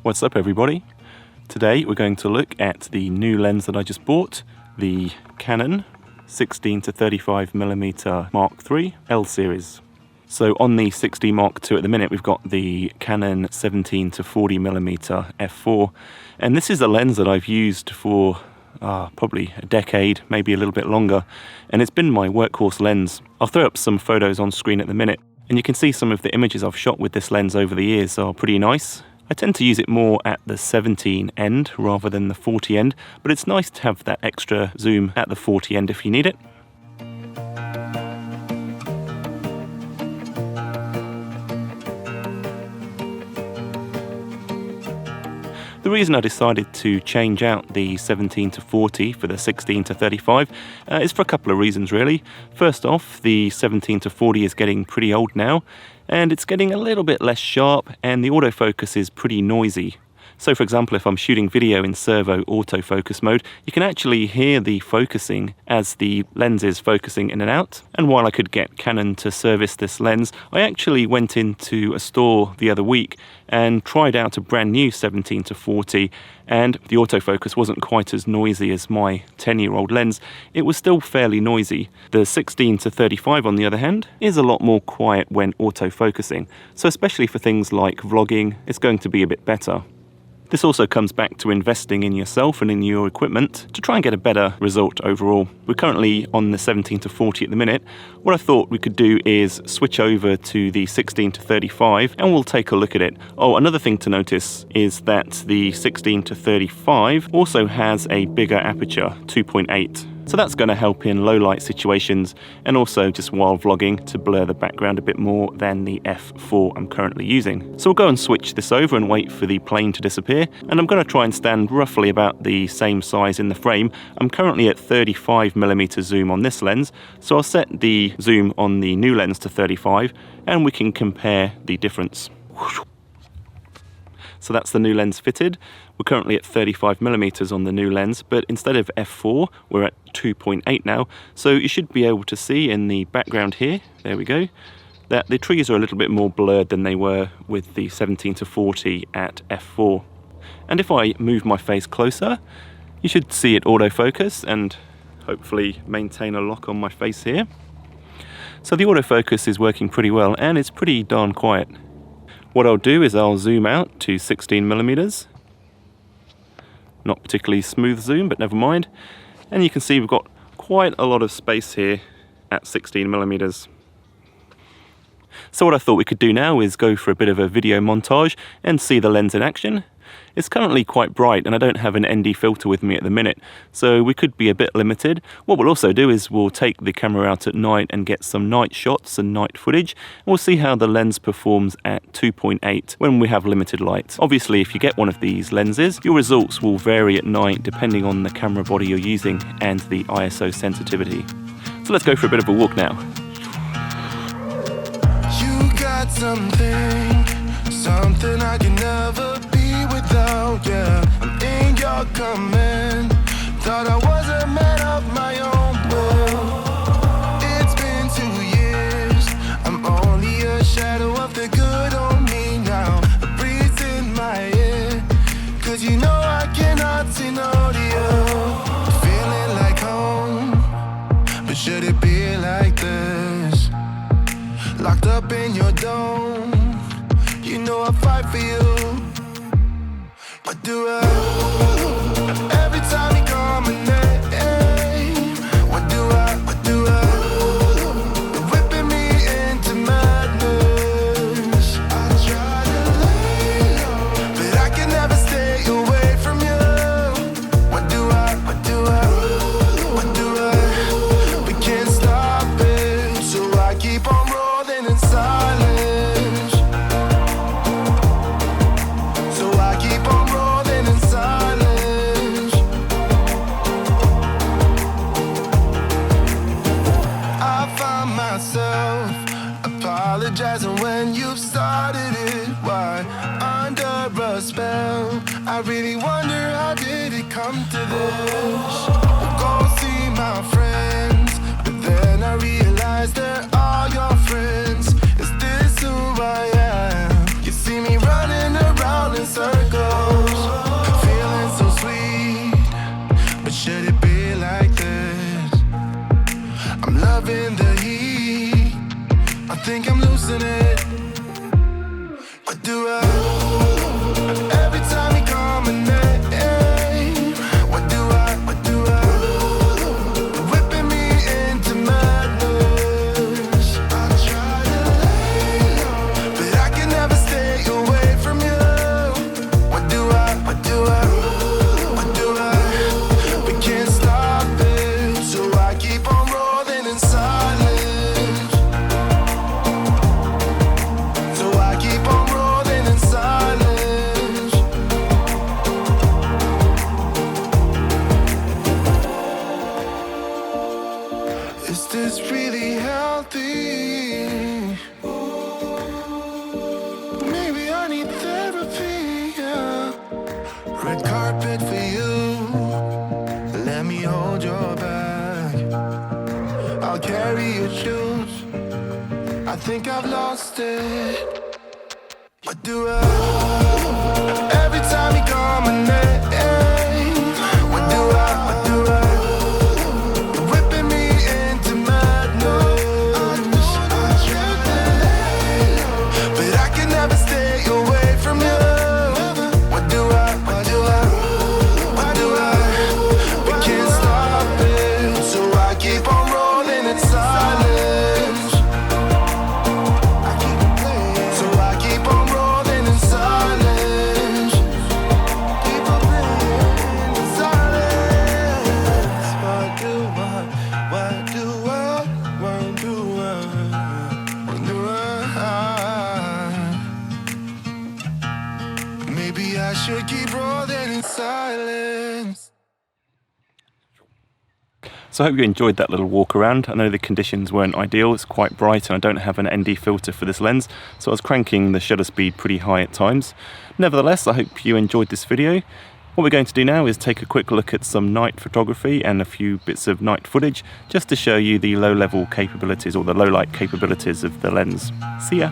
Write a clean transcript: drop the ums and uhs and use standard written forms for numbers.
What's up everybody? Today we're going to look at the new lens that I just bought, the Canon 16-35mm Mark III L series. So on the 6D Mark II at the minute we've got the Canon 17-40mm f4, and this is a lens that I've used for probably a decade, maybe a little bit longer, and it's been my workhorse lens. I'll throw up some photos on screen at the minute, and you can see some of the images I've shot with this lens over the years are pretty nice. I tend to use it more at the 17 end rather than the 40 end, but it's nice to have that extra zoom at the 40 end if you need it. The reason I decided to change out the 17-40 for the 16-35 is for a couple of reasons really. First off, the 17-40 is getting pretty old now, and it's getting a little bit less sharp, and the autofocus is pretty noisy. So for example, if I'm shooting video in servo autofocus mode, you can actually hear the focusing as the lens is focusing in and out. And while I could get Canon to service this lens, I actually went into a store the other week and tried out a brand new 17-40, and the autofocus wasn't quite as noisy as my 10-year-old lens. It was still fairly noisy. The 16-35 on the other hand is a lot more quiet when autofocusing, so especially for things like vlogging, it's going to be a bit better. This also comes back to investing in yourself and in your equipment to try and get a better result overall. We're currently on the 17-40 at the minute. What I thought we could do is switch over to the 16-35 and we'll take a look at it. Oh, another thing to notice is that the 16-35 also has a bigger aperture, 2.8. So that's going to help in low light situations and also just while vlogging to blur the background a bit more than the f4 I'm currently using. So we'll go and switch this over and wait for the plane to disappear, and I'm going to try and stand roughly about the same size in the frame. I'm currently at 35mm zoom on this lens, so I'll set the zoom on the new lens to 35 and we can compare the difference. So that's the new lens fitted. We're currently at 35mm on the new lens, but instead of f4, we're at 2.8 now. So you should be able to see in the background here, there we go, that the trees are a little bit more blurred than they were with the 17-40 at f4. And if I move my face closer, you should see it autofocus and hopefully maintain a lock on my face here. So the autofocus is working pretty well and it's pretty darn quiet. What I'll do is I'll zoom out to 16mm. Not particularly smooth zoom, but never mind. And you can see we've got quite a lot of space here at 16mm. So what I thought we could do now is go for a bit of a video montage and see the lens in action. It's currently quite bright and I don't have an ND filter with me at the minute, so we could be a bit limited. What we'll also do is we'll take the camera out at night and get some night shots and night footage, and we'll see how the lens performs at 2.8 when we have limited light. Obviously, if you get one of these lenses, your results will vary at night depending on the camera body you're using and the ISO sensitivity. So let's go for a bit of a walk now. You got something I can never be without, yeah. I'm in your command. Thought I was a man of my own will. It's been 2 years. I'm only a shadow of the good on me now. A breeze in my ear, cause you know I cannot say no to you. Feeling like home, but should it be like this? Locked up in your dome, you know I fight for you. What do I every time you call my name? What do I you're whipping me into madness. I try to lay low, but I can never stay away from you. What do I we can't stop it, so I keep on rolling in silence. So I keep on rolling in silence. I find myself apologizing when you've started it. Why? Under a spell, I really wonder how did it come to this? Go see my friends, but then I realize they're all your friends. Is this who I am? You see me running around in circles. but should it be like this? I'm loving the heat, I think I'm losing it. What do I do? Every time you call my name, what do I do? You're whipping me into madness. I try to lay low, but I can never stay away from you. What do I we can't stop it, so I keep on rolling in silence. So I keep on rolling in silence. Is this really healthy? Maybe I need therapy, yeah. Red carpet for you, let me hold your bag. I'll carry your shoes, I think I've lost it. What do I do? Every time you call my name, what do I do? You're whipping me into madness. I try to lay low, but I can never stay away from you. What do I we can't stop it, so I keep on rolling in silence. I keep it playing, so I keep on rolling in silence. Keep on playing in silence. What do I maybe I should keep rolling in silence. So I hope you enjoyed that little walk around. I know the conditions weren't ideal, it's quite bright and I don't have an ND filter for this lens, so I was cranking the shutter speed pretty high at times. Nevertheless, I hope you enjoyed this video. What we're going to do now is take a quick look at some night photography and a few bits of night footage, just to show you the low level capabilities or the low light capabilities of the lens. See ya!